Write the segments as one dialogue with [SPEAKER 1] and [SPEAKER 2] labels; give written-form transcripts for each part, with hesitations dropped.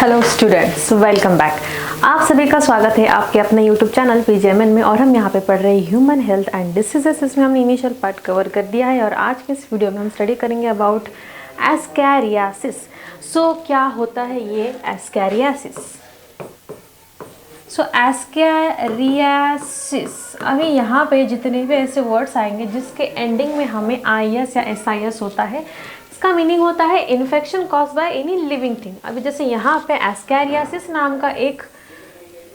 [SPEAKER 1] Hello students, welcome back. आप सभी का स्वागत है आपके अपने यूट्यूब चैनल पीजीएमएन में। और हम यहाँ पे पढ़ रहे हैं ह्यूमन हेल्थ एंड डिसीजेस। इसमें हमने इनिशियल पार्ट कवर कर दिया है और आज के इस वीडियो में हम स्टडी करेंगे अबाउट एस्कैरियासिस। सो क्या होता है ये एस्कैरियासिस? सो एस्कैरियासिस, अभी यहाँ पे जितने भी ऐसे वर्ड्स आएंगे जिसके एंडिंग में हमें IS या SIS होता है, इसका मीनिंग होता है infection cause by any living thing. अभी जैसे यहाँ पे एस्कैरियासिस नाम का एक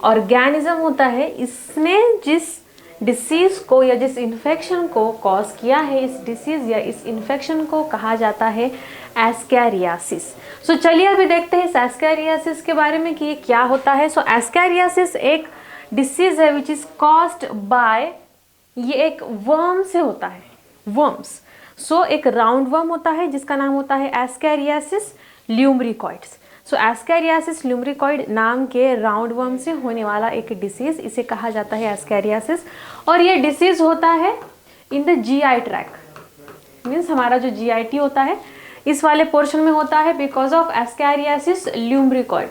[SPEAKER 1] ऑर्गेनिज्म होता है, इसने जिस डिसीज को या जिस इन्फेक्शन को कॉज किया है, इस डिसीज या इस इन्फेक्शन को कहा जाता है एस्कैरियासिस। सो चलिए अभी देखते हैं इस एस्कैरियासिस के बारे में कि ये क्या होता है। सो एस्कैरियासिस एक डिसीज है विच इज कॉज्ड बाय, ये एक वर्म से होता है, वर्म्स। सो एक राउंड वर्म होता है जिसका नाम होता है एस्कैरियासिस ल्यूमरिकॉइड्स। सो एस्कैरियासिस ल्यूमरिकॉइड नाम के राउंड वर्म से होने वाला एक डिसीज, इसे कहा जाता है एस्कैरियासिस। और ये डिसीज होता है इन द GI ट्रैक्ट, मीन्स हमारा जो GIT होता है इस वाले पोर्शन में होता है बिकॉज ऑफ एस्कैरियासिस ल्यूमरिकॉइड।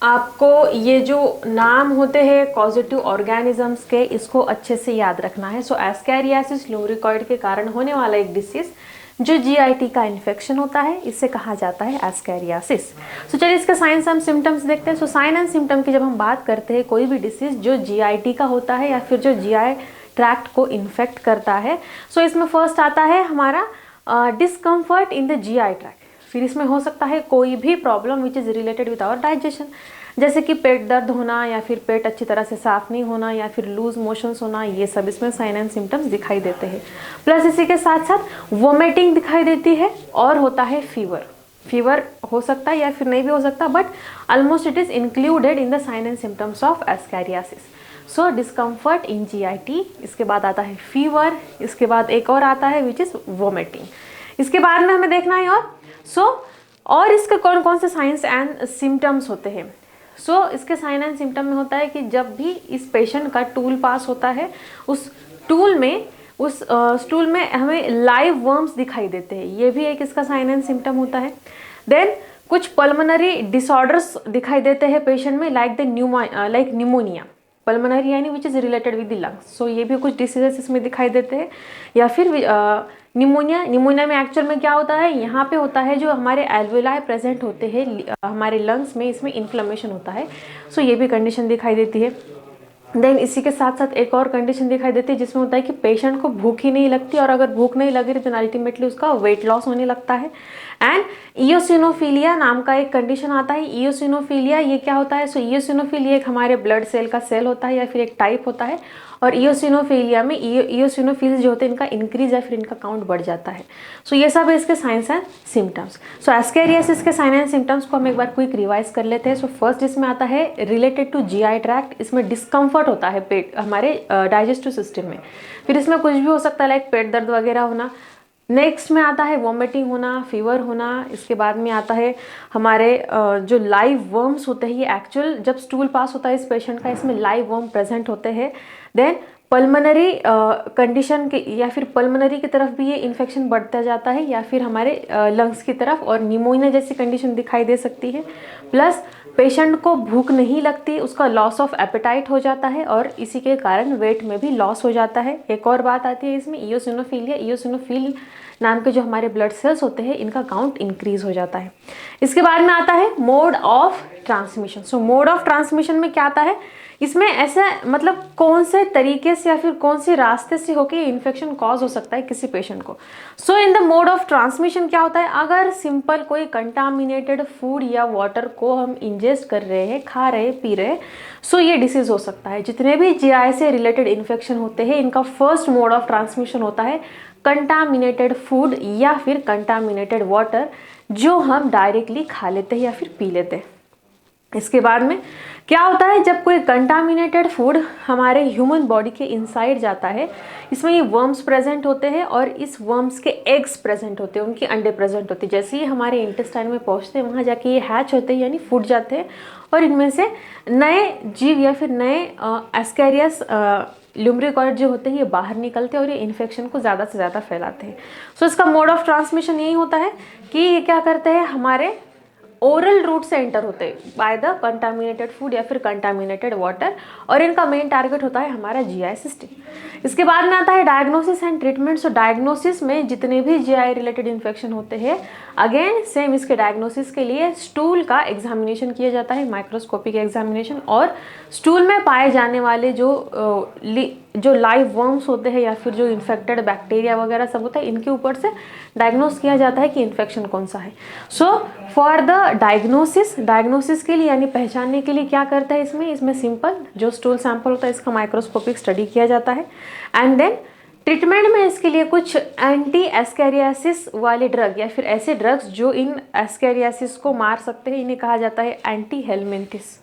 [SPEAKER 1] आपको ये जो नाम होते हैं कॉजेटिव ऑर्गेनिजम्स के, इसको अच्छे से याद रखना है। सो एस्कैरियासिस ल्यूमरिकॉइड के कारण होने वाला एक डिसीज जो GIT का इन्फेक्शन होता है, इसे कहा जाता है एस्कैरियासिस। सो चलिए इसके साइंस एंड सिम्टम्स देखते हैं। सो साइन एंड सिम्टम की जब हम बात करते हैं कोई भी डिसीज जो GIT का होता है या फिर जो GI ट्रैक्ट को इन्फेक्ट करता है, सो इसमें फर्स्ट आता है हमारा discomfort in the GI tract. फिर इसमें हो सकता है कोई भी problem which is related with our digestion, जैसे कि पेट दर्द होना या फिर पेट अच्छी तरह से साफ नहीं होना या फिर लूज मोशंस होना, ये सब इसमें साइन एंड सिम्टम्स दिखाई देते हैं। प्लस इसी के साथ साथ वोमिटिंग दिखाई देती है और होता है फीवर। फीवर हो सकता है या फिर नहीं भी हो सकता, but almost it is included in the sign and symptoms of ascariasis. So discomfort in GIT, इसके बाद आता है फीवर, इसके बाद एक और आता है विच इज वोमिटिंग। इसके बाद में हमें देखना है और इसके कौन कौन से साइंस एंड सिम्टम्स होते हैं। सो इसके साइन एंड सिम्टम में होता है कि जब भी इस पेशेंट का टूल पास होता है, उस स्टूल में हमें लाइव वर्म्स दिखाई देते हैं, ये भी एक इसका साइन एंड सिम्टम होता है। देन कुछ पल्मोनरी डिसऑर्डर्स दिखाई देते हैं पेशेंट में, लाइक न्यूमोनिया, पल्मोनरी यानी which is related with the lungs. So ये भी कुछ डिसीजेस इसमें दिखाई देते हैं। या फिर निमोनिया में एक्चुअल में क्या होता है, यहाँ पे होता है जो हमारे एल्वेलाई प्रेजेंट होते हैं हमारे लंग्स में, इसमें इन्फ्लेमेशन होता है। सो ये भी कंडीशन दिखाई देती है। देन इसी के साथ साथ एक और कंडीशन दिखाई देती है जिसमें होता है कि पेशेंट को भूख ही नहीं लगती, और अगर भूख नहीं लगी तो अल्टीमेटली उसका वेट लॉस होने लगता है। एंड इयोसिनोफिलिया नाम का एक कंडीशन आता है। इयोसिनोफिलिया ये क्या होता है? सो इयोसिनोफिल ये एक हमारे ब्लड सेल का सेल होता है या फिर एक टाइप होता है, और इयोसिनोफिलिया में इयोसिनोफिल्स जो होते हैं इनका इंक्रीज या फिर इनका काउंट बढ़ जाता है। सो ये सब है इसके science and symptoms. So ascariasis के साइन एंड सिम्टम्स को हम एक बार क्विक रिवाइज कर लेते हैं। सो फर्स्ट इसमें आता है रिलेटेड टू GI ट्रैक्ट, इसमें डिस्कम्फर्ट होता है पेट हमारे डाइजेस्टिव सिस्टम में। फिर इसमें कुछ भी हो सकता है लाइक पेट दर्द वगैरह होना। नेक्स्ट में आता है वॉमिटिंग होना, फीवर होना। इसके बाद में आता है हमारे जो लाइव वर्म्स होते हैं, ये एक्चुअल जब स्टूल पास होता है इस पेशेंट का, इसमें लाइव वर्म प्रेजेंट होते हैं। देन पल्मोनरी कंडीशन के या फिर पल्मोनरी की तरफ भी ये इन्फेक्शन बढ़ता जाता है या फिर हमारे लंग्स की तरफ, और निमोनिया जैसी कंडीशन दिखाई दे सकती है। प्लस पेशेंट को भूख नहीं लगती, उसका लॉस ऑफ एपेटाइट हो जाता है और इसी के कारण वेट में भी लॉस हो जाता है। एक और बात आती है इसमें इयोसिनोफिलिया, इयोसिनोफिल नाम के जो हमारे ब्लड सेल्स होते हैं इनका काउंट इंक्रीज हो जाता है। इसके बाद में आता है mode of transmission. So mode of transmission में क्या आता है, इसमें ऐसा मतलब कौन से तरीके से या फिर कौन से रास्ते से होकर इन्फेक्शन कॉज हो सकता है किसी पेशेंट को। So in the mode of transmission क्या होता है, अगर सिंपल कोई कंटामिनेटेड फूड या वाटर को हम इंजेस्ट कर रहे हैं, खा रहे हैं, पी रहे हैं, सो ये डिसीज हो सकता है। जितने भी GI से रिलेटेड इन्फेक्शन होते हैं इनका फर्स्ट मोड ऑफ ट्रांसमिशन होता है कंटामिनेटेड फूड या फिर कंटामिनेटेड वाटर, जो हम डायरेक्टली खा लेते हैं या फिर पी लेते हैं। इसके बाद में क्या होता है, जब कोई कंटामिनेटेड फूड हमारे ह्यूमन बॉडी के इनसाइड जाता है, इसमें ये वर्म्स प्रेजेंट होते हैं और इस वर्म्स के एग्स प्रेजेंट होते हैं, उनके अंडे प्रेजेंट होते हैं। जैसे ही हमारे इंटेस्टाइन में पहुंचते हैं वहाँ जाके ये हैच होते हैं यानी फूट जाते हैं, और इनमें से नए जीव या फिर नए एस्कैरियास ल्यूमरिकॉइड जो होते हैं ये बाहर निकलते हैं और ये इन्फेक्शन को ज़्यादा से ज़्यादा फैलाते हैं। सो इसका मोड ऑफ ट्रांसमिशन यही होता है कि ये क्या करते हैं, हमारे ओरल रूट से एंटर होते हैं बाय द कंटामिनेटेड फूड या फिर कंटामिनेटेड वाटर, और इनका मेन टारगेट होता है हमारा जीआई सिस्टम। इसके बाद में आता है diagnosis and treatment. So diagnosis में जितने भी जीआई रिलेटेड इन्फेक्शन होते हैं, अगेन सेम इसके डायग्नोसिस के लिए स्टूल का एग्जामिनेशन किया जाता है, माइक्रोस्कोपिक एग्जामिनेशन, और स्टूल में पाए जाने वाले जो लाइव वर्म्स होते हैं या फिर जो इन्फेक्टेड बैक्टीरिया वगैरह सब होता है, इनके ऊपर से डायग्नोस किया जाता है कि इन्फेक्शन कौन सा है। सो फॉर द डायग्नोसिस के लिए यानी पहचानने के लिए क्या करता है इसमें सिंपल जो स्टूल सैंपल होता है इसका माइक्रोस्कोपिक स्टडी किया जाता है। एंड देन ट्रीटमेंट में इसके लिए कुछ एंटी एस्कैरियासिस वाले ड्रग या फिर ऐसे ड्रग्स जो इन एस्कैरियासिस को मार सकते हैं, इन्हें कहा जाता है एंटी हेलमिंथिस।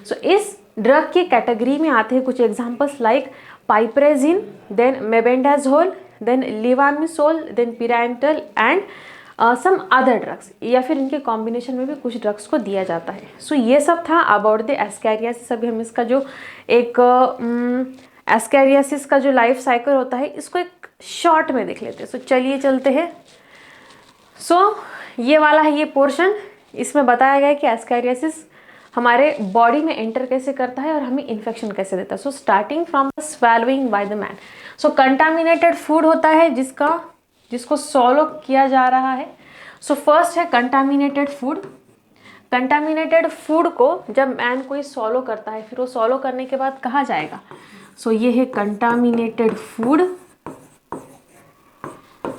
[SPEAKER 1] सो इस ड्रग की कैटेगरी में आते हैं कुछ examples like piperazine, then mebendazole, then levamisole, then pyrantel and some other drugs, या फिर इनके कॉम्बिनेशन में भी कुछ ड्रग्स को दिया जाता है। सो ये सब था अबाउट द एस्कैरियासिस। अभी हम इसका जो एक एस्कैरियासिस का जो लाइफ साइकिल होता है इसको एक शॉर्ट में देख लेते हैं। सो चलिए चलते हैं। सो ये वाला है ये पोर्शन, इसमें बताया गया है कि एस्कैरियासिस हमारे बॉडी में एंटर कैसे करता है और हमें इन्फेक्शन कैसे देता है। So starting from the swallowing by the man. So contaminated food होता है जिसको सॉलो किया जा रहा है। सो फर्स्ट है कंटामिनेटेड फूड। कंटामिनेटेड फूड को जब मैन कोई सॉलो करता है, फिर वो सॉलो करने के बाद कहाँ जाएगा? सो ये है कंटामिनेटेड फूड।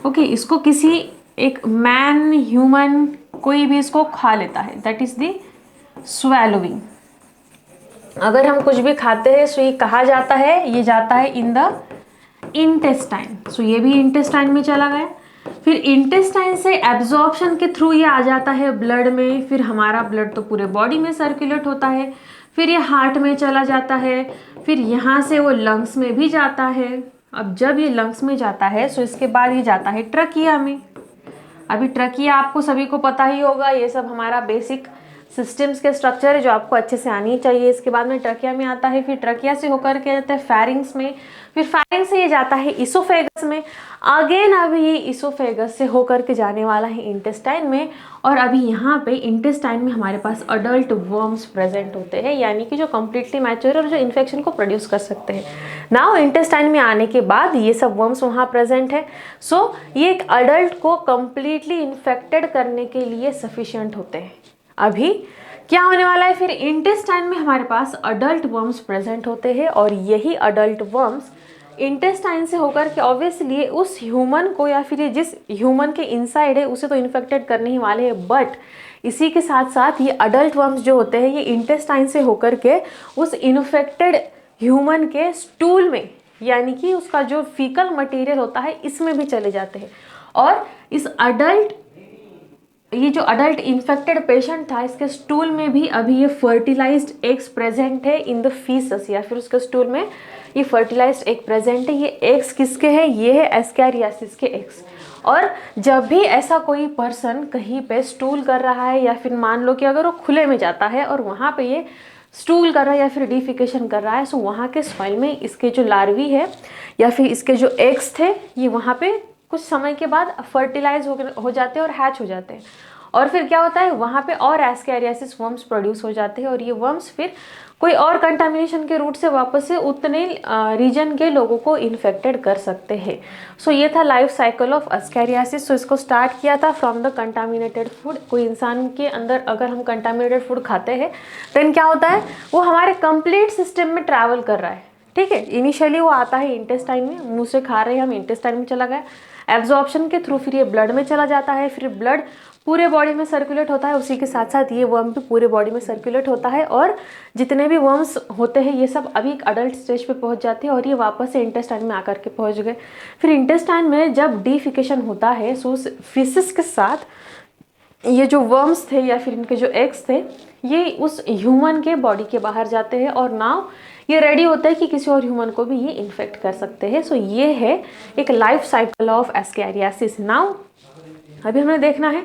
[SPEAKER 1] ओके, इसको किसी एक मैन, ह्यूमन, कोई भी इसको खा लेता है, दैट इज द स्वेलोइंग। अगर हम कुछ भी खाते हैं सो ये कहा जाता है, ये जाता है इन द इंटेस्टाइन। सो ये भी इंटेस्टाइन में चला गया। फिर इंटेस्टाइन से एब्जॉर्प्शन के थ्रू ये आ जाता है ब्लड में। फिर हमारा ब्लड तो पूरे बॉडी में सर्कुलेट होता है। फिर ये हार्ट में चला जाता है। फिर यहाँ से वो लंग्स में भी जाता है। अब जब ये लंग्स में जाता है सो इसके बाद ये जाता है ट्रकिया में। अभी ट्रकिया आपको सभी को पता ही होगा, ये सब हमारा बेसिक सिस्टम्स के स्ट्रक्चर है जो आपको अच्छे से आनी चाहिए। इसके बाद में ट्रकिया में आता है, फिर ट्रकिया से होकर के जाता है फैरिंग्स में, फिर फैरिंग्स से ये जाता है इसोफेगस में। अगेन अभी ये इसोफेगस से होकर के जाने वाला है इंटेस्टाइन में। और अभी यहाँ पे इंटेस्टाइन में हमारे पास अडल्ट वर्म्स प्रेजेंट होते हैं, यानी कि जो कम्प्लीटली मैच्योर और जो इन्फेक्शन को प्रोड्यूस कर सकते हैं। नाउ इंटेस्टाइन में आने के बाद ये सब वर्म्स वहाँ प्रेजेंट है। सो ये एक अडल्ट को कम्प्लीटली इन्फेक्टेड करने के लिए सफिशिएंट होते हैं। अभी क्या होने वाला है, फिर इंटेस्टाइन में हमारे पास अडल्ट वर्म्स प्रेजेंट होते हैं और यही अडल्ट वर्म्स इंटेस्टाइन से होकर के ऑब्वियसली उस ह्यूमन को या फिर जिस ह्यूमन के इनसाइड है उसे तो इन्फेक्टेड करने ही वाले हैं, बट इसी के साथ साथ ये अडल्ट वर्म्स जो होते हैं ये इंटेस्टाइन से होकर के उस इन्फेक्टेड ह्यूमन के स्टूल में, यानी कि उसका जो फीकल मटेरियल होता है इसमें भी चले जाते हैं। और ये जो अडल्ट इन्फेक्टेड पेशेंट था इसके स्टूल में भी अभी ये फर्टिलाइज्ड एग्स प्रेजेंट है इन द फीसस, या फिर उसके स्टूल में ये फर्टिलाइज्ड एग प्रेजेंट है। ये एग्स किसके हैं? ये है एस्कैरियासिस के एग्स। और जब भी ऐसा कोई पर्सन कहीं पे स्टूल कर रहा है, या फिर मान लो कि अगर वो खुले में जाता है और वहाँ पे ये स्टूल कर रहा है या फिर डिफिकेशन कर रहा है, सो वहाँ के सॉइल में इसके जो लार्वी है या फिर इसके जो एग्स थे ये वहाँ पे कुछ समय के बाद फर्टिलाइज हो जाते हैं और हैच हो जाते हैं। और फिर क्या होता है, वहाँ पे और एस्कैरियासिस वर्म्स प्रोड्यूस हो जाते हैं और ये वर्म्स फिर कोई और कंटामिनेशन के रूट से वापस से उतने रीजन के लोगों को इन्फेक्टेड कर सकते हैं। सो ये था लाइफ साइकिल ऑफ एस्कैरियासिस। सो इसको स्टार्ट किया था फ्रॉम द कंटामिनेटेड फूड। कोई इंसान के अंदर अगर हम कंटामिनेटेड फूड खाते हैं देन क्या होता है, वो हमारे कंप्लीट सिस्टम में ट्रैवल कर रहा है। ठीक है, इनिशियली वो आता है इंटेस्टाइन में, मुंह से खा रहे हैं हम, इंटेस्टाइन में चला गया, एब्जॉर्प्शन के थ्रू फिर ये ब्लड में चला जाता है, फिर ब्लड पूरे बॉडी में सर्कुलेट होता है, उसी के साथ साथ ये वर्म भी पूरे बॉडी में सर्कुलेट होता है। और जितने भी वर्म्स होते हैं ये सब अभी एक अडल्ट स्टेज पे पहुंच जाते हैं और ये वापस से इंटेस्टाइन में आकर के पहुंच गए। फिर इंटेस्टाइन में जब डिफिकेशन होता है सो उस फिसिस के साथ ये जो वर्म्स थे या फिर इनके जो एग्स थे ये उस ह्यूमन के बॉडी के बाहर जाते हैं और नाउ ये रेडी होता है कि किसी और ह्यूमन को भी ये इन्फेक्ट कर सकते हैं। सो ये है एक life cycle of ascariasis. Now अभी हमें देखना है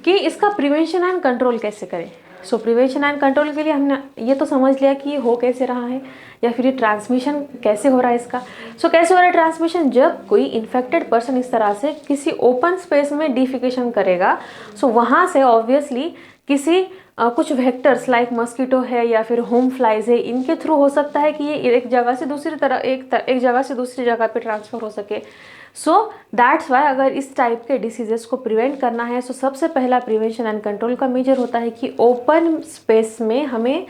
[SPEAKER 1] कि इसका प्रिवेंशन एंड कंट्रोल कैसे करें। सो प्रिवेंशन एंड कंट्रोल के लिए हमने ये तो समझ लिया कि ये हो कैसे रहा है या फिर ये ट्रांसमिशन कैसे हो रहा है इसका। सो कैसे हो रहा है ट्रांसमिशन, जब कोई इन्फेक्टेड पर्सन इस तरह से किसी ओपन स्पेस में डिफिकेशन करेगा सो वहाँ से ऑब्वियसली किसी कुछ वेक्टर्स लाइक मस्कीटो है या फिर होम फ्लाइज है, इनके थ्रू हो सकता है कि ये एक जगह से दूसरी एक जगह से दूसरी जगह पे ट्रांसफ़र हो सके। सो दैट्स वाई अगर इस टाइप के डिसीजेस को प्रिवेंट करना है, सो सबसे पहला प्रिवेंशन एंड कंट्रोल का मेजर होता है कि ओपन स्पेस में हमें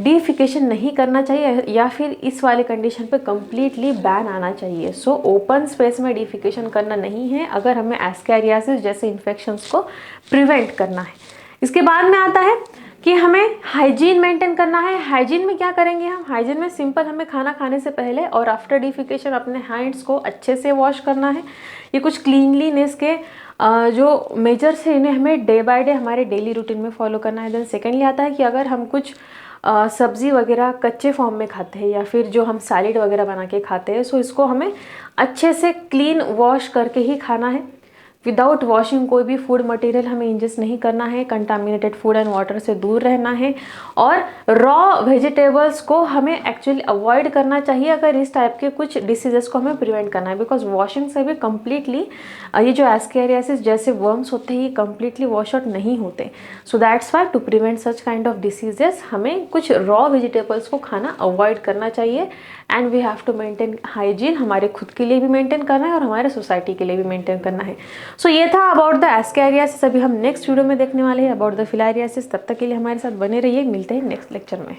[SPEAKER 1] डिफिकेशन नहीं करना चाहिए या फिर इस वाले कंडीशन पे कम्प्लीटली बैन आना चाहिए। सो ओपन स्पेस में डिफिकेशन करना नहीं है अगर हमें एस्कैरियासिस जैसे इन्फेक्शंस को प्रिवेंट करना है। इसके बाद में आता है कि हमें हाइजीन मेंटेन करना है। हाइजीन में क्या करेंगे हम? हाइजीन में सिंपल हमें खाना खाने से पहले और आफ्टर डिफिकेशन अपने हैंड्स को अच्छे से वॉश करना है। ये कुछ क्लीनलीनेस के जो मेजर्स है इन्हें हमें डे बाय डे हमारे डेली रूटीन में फॉलो करना है। देन सेकेंडली आता है कि अगर हम कुछ सब्ज़ी वगैरह कच्चे फॉर्म में खाते हैं या फिर जो हम सैलेड वगैरह बना के खाते हैं, सो इसको हमें अच्छे से क्लीन वॉश करके ही खाना है। विदाउट वॉशिंग कोई भी फूड मटेरियल हमें इंजेस्ट नहीं करना है। कंटामिनेटेड फूड एंड वाटर से दूर रहना है और रॉ वेजिटेबल्स को हमें एक्चुअली अवॉइड करना चाहिए अगर इस टाइप के कुछ डिसीजेस को हमें प्रिवेंट करना है। बिकॉज वॉशिंग से भी कम्प्लीटली ये जो एस्कैरियासिस जैसे वर्म्स होते हैं ये कम्प्लीटली वॉश आउट नहीं होते। So that's why to prevent such kind of diseases हमें कुछ रॉ वेजिटेबल्स को खाना अवॉइड करना चाहिए। And we have to maintain hygiene, हमारे खुद के लिए भी मेंटेन करना है और हमारे सोसाइटी के लिए भी मेंटेन करना है। सो ये था अबाउट द एस्कैरियासिस। अभी हम नेक्स्ट वीडियो में देखने वाले हैं अबाउट द फिलारियासिस। तब तक के लिए हमारे साथ बने रहिए, मिलते हैं नेक्स्ट लेक्चर में।